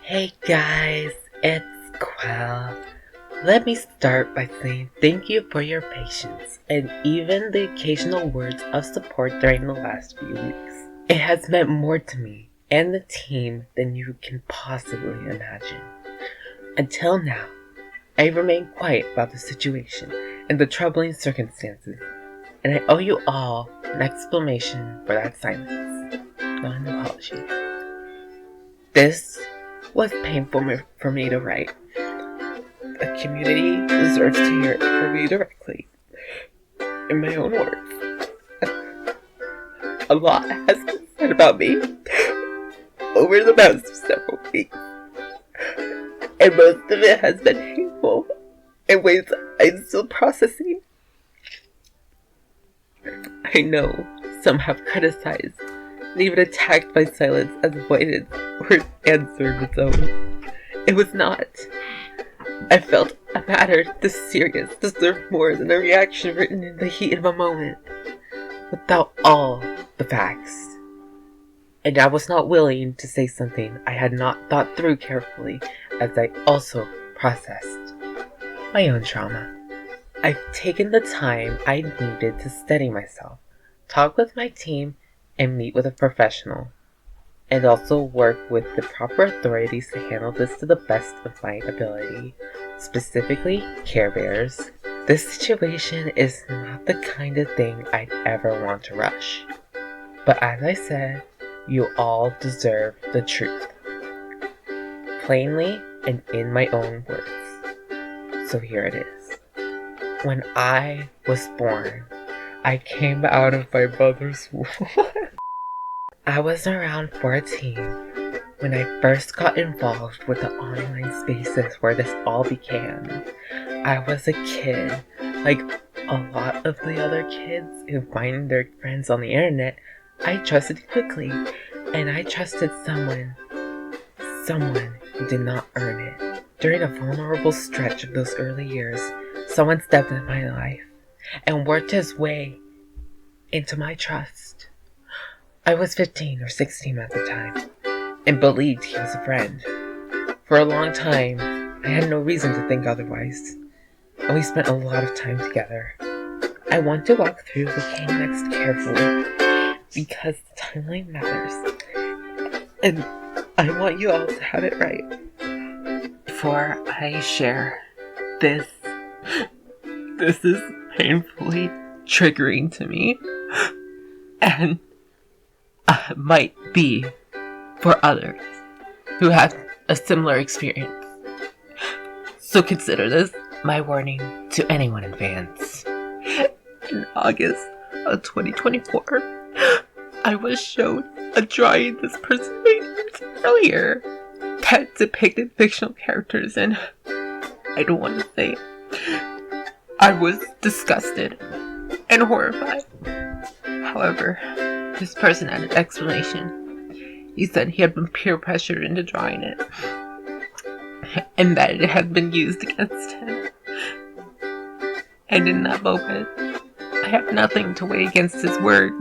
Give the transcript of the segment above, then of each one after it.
Hey guys, it's Qwel. Let me start by saying thank you for your patience and even the occasional words of support during the last few weeks. It has meant more to me and the team than you can possibly imagine. Until now, I remain quiet about the situation and the troubling circumstances, and I owe you all an explanation for that silence, not an apology. This was painful for me to write. The community deserves to hear it from me directly, in my own words. A lot has been said about me over the past several weeks, and most of it has been painful in ways I'm still processing. I know some have criticized and even attacked my silence as avoidance or an answer of its own. It was not. I felt a matter this serious deserved more than a reaction written in the heat of a moment, without all the facts. And I was not willing to say something I had not thought through carefully, as I also processed my own trauma. I've taken the time I needed to steady myself, talk with my team, and meet with a professional, and also work with the proper authorities to handle this to the best of my ability, specifically care bears. This situation is not the kind of thing I'd ever want to rush. But as I said, you all deserve the truth. Plainly and in my own words. So here it is. When I was born, I came out of my mother's womb. I was around 14 when I first got involved with the online spaces where this all began. I was a kid, like a lot of the other kids who find their friends on the internet. I trusted quickly, and I trusted someone who did not earn it. During a vulnerable stretch of those early years, someone stepped into my life and worked his way into my trust. I was 15 or 16 at the time, and believed he was a friend. For a long time, I had no reason to think otherwise, and we spent a lot of time together. I want to walk through what came next carefully, because the timeline matters, and I want you all to have it right. Before I share this is painfully triggering to me, and might be for others who have a similar experience. So consider this my warning to anyone in advance. In August of 2024, I was shown a drawing this person made earlier that depicted fictional characters, and I don't want to say it. I was disgusted and horrified. However, this person had an explanation. He said he had been peer pressured into drawing it, and that it had been used against him. And in that moment, I had nothing to weigh against his word.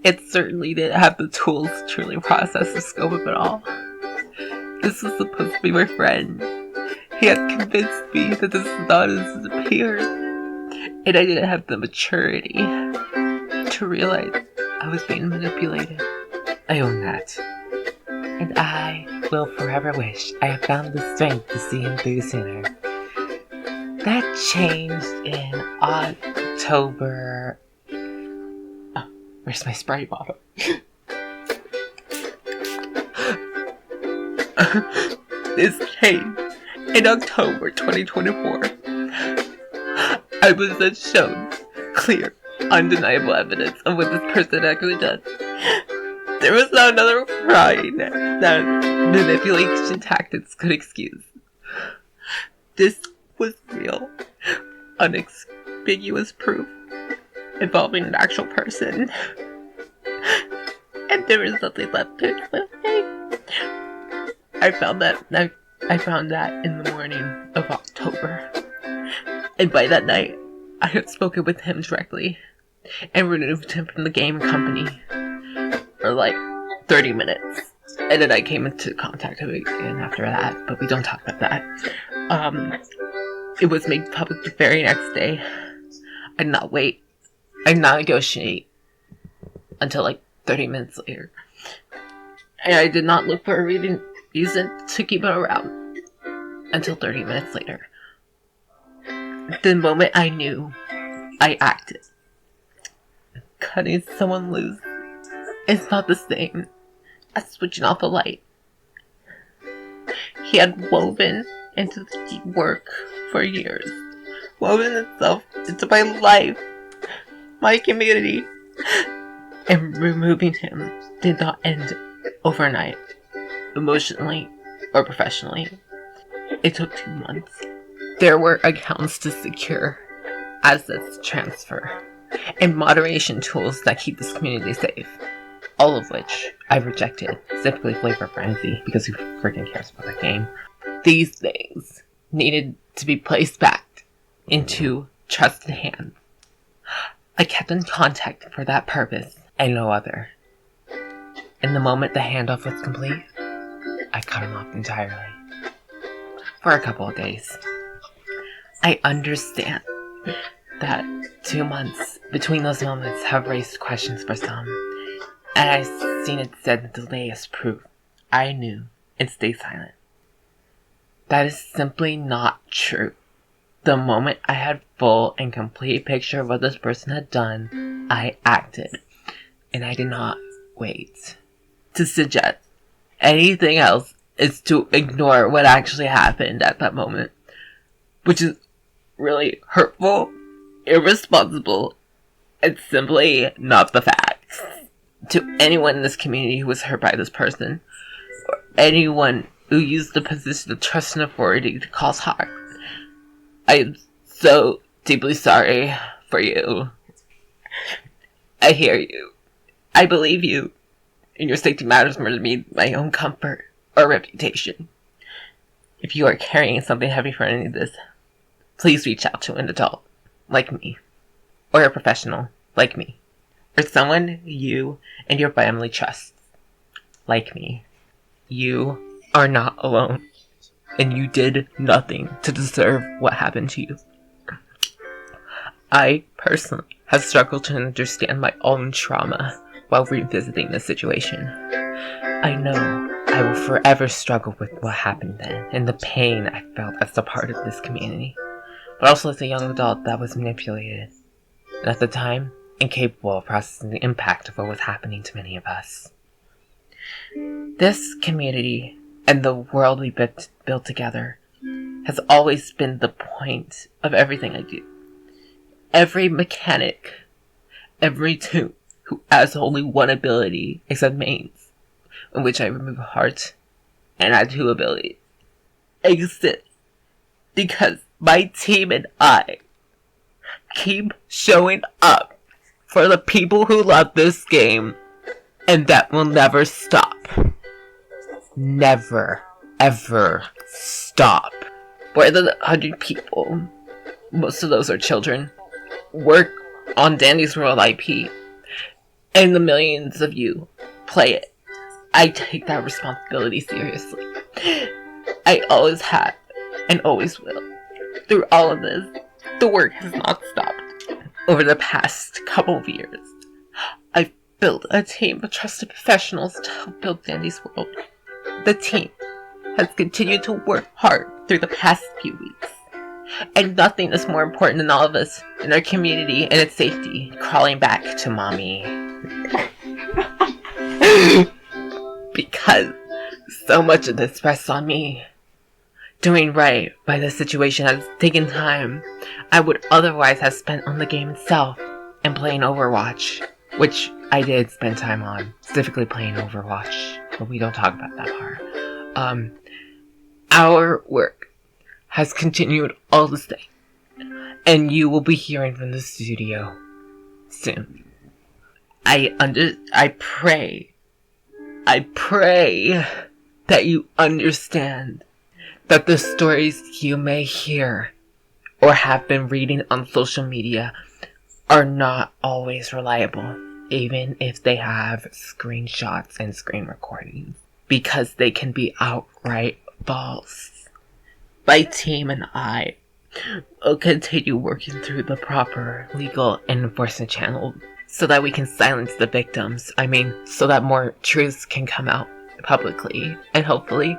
It certainly didn't have the tools to truly process the scope of it all. This was supposed to be my friend. He had convinced me that this is not his peer, and I didn't have the maturity to realize I was being manipulated. I own that. And I will forever wish I had found the strength to see him through sooner. That changed in October. Oh, where's my spray bottle? This changed in October 2024. I was then shown clear, undeniable evidence of what this person actually done. There was not another crime that manipulation tactics could excuse. This was real, unambiguous proof involving an actual person, and there was nothing left to explain. I found that in the morning of October, and by that night, I had spoken with him directly and removed him from the game company for like 30 minutes. And then I came into contact with him again after that, but we don't talk about that. It was made public the very next day. I did not wait. I did not negotiate until like 30 minutes later. And I did not look for a reason to keep him around until 30 minutes later. The moment I knew, I acted. Cutting someone loose is not the same as switching off a light. He had woven into the work for years. Woven itself into my life, my community. And removing him did not end overnight, emotionally or professionally. It took 2 months. There were accounts to secure, assets to transfer, and moderation tools that keep this community safe. All of which I rejected, specifically Qwelver Frenzy, because who freaking cares about that game? These things needed to be placed back into trusted hands. I kept in contact for that purpose and no other. And the moment the handoff was complete, I cut him off entirely. For a couple of days. I understand that 2 months between those moments have raised questions for some, and I've seen it said the delay is proof. I knew and stayed silent. That is simply not true. The moment I had full and complete picture of what this person had done, I acted, and I did not wait. To suggest anything else is to ignore what actually happened at that moment, which is really hurtful, irresponsible, and simply not the facts. To anyone in this community who was hurt by this person, or anyone who used the position of trust and authority to cause harm, I am so deeply sorry for you. I hear you. I believe you. And your safety matters more to me than my own comfort or reputation. If you are carrying something heavy for any of this, please reach out to an adult like me, or a professional like me, or someone you and your family trust like me. You are not alone, and you did nothing to deserve what happened to you. I personally have struggled to understand my own trauma while revisiting this situation. I know I will forever struggle with what happened then, and the pain I felt as a part of this community, but also as a young adult that was manipulated, and at the time, incapable of processing the impact of what was happening to many of us. This community, and the world we built together, has always been the point of everything I do. Every mechanic, every toon who has only one ability except mains, in which I remove a heart and add 2 abilities, exists because my team and I keep showing up for the people who love this game, and that will never stop. Never, ever stop. More than 100 people, most of those are children, work on Dandy's World IP, and the millions of you play it. I take that responsibility seriously. I always have, and always will. Through all of this, the work has not stopped. Over the past couple of years, I've built a team of trusted professionals to help build Dandy's World. The team has continued to work hard through the past few weeks. And nothing is more important than all of us in our community and its safety crawling back to mommy. Because so much of this rests on me. Doing right by the situation has taken time I would otherwise have spent on the game itself and playing Overwatch, which I did spend time on, specifically playing Overwatch, but we don't talk about that part. Our work has continued all the same, and you will be hearing from the studio soon. I pray that you understand that the stories you may hear or have been reading on social media are not always reliable, even if they have screenshots and screen recordings. because they can be outright false. My team and I will continue working through the proper legal and enforcement channel so that we can silence the victims. So that more truths can come out publicly and hopefully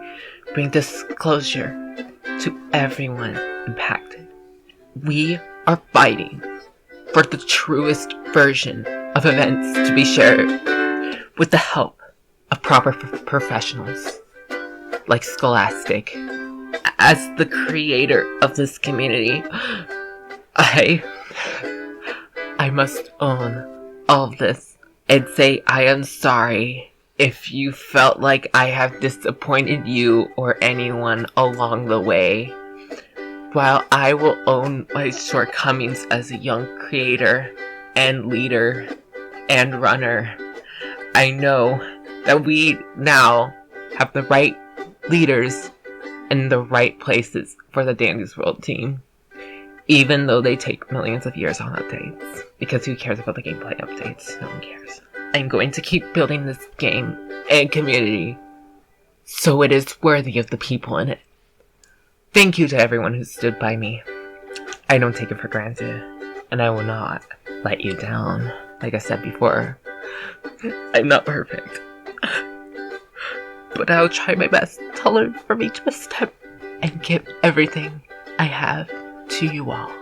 bring disclosure to everyone impacted. We are fighting for the truest version of events to be shared with the help of proper professionals like Scholastic. As the creator of this community, I must own all of this and say I am sorry if you felt like I have disappointed you or anyone along the way. While I will own my shortcomings as a young creator and leader and runner, I know that we now have the right leaders in the right places for the Dandy's World team, even though they take millions of years on updates. Because who cares about the gameplay updates? No one cares. I'm going to keep building this game and community so it is worthy of the people in it. Thank you to everyone who stood by me. I don't take it for granted, and I will not let you down. Like I said before, I'm not perfect, but I'll try my best to learn from each misstep and give everything I have to you all.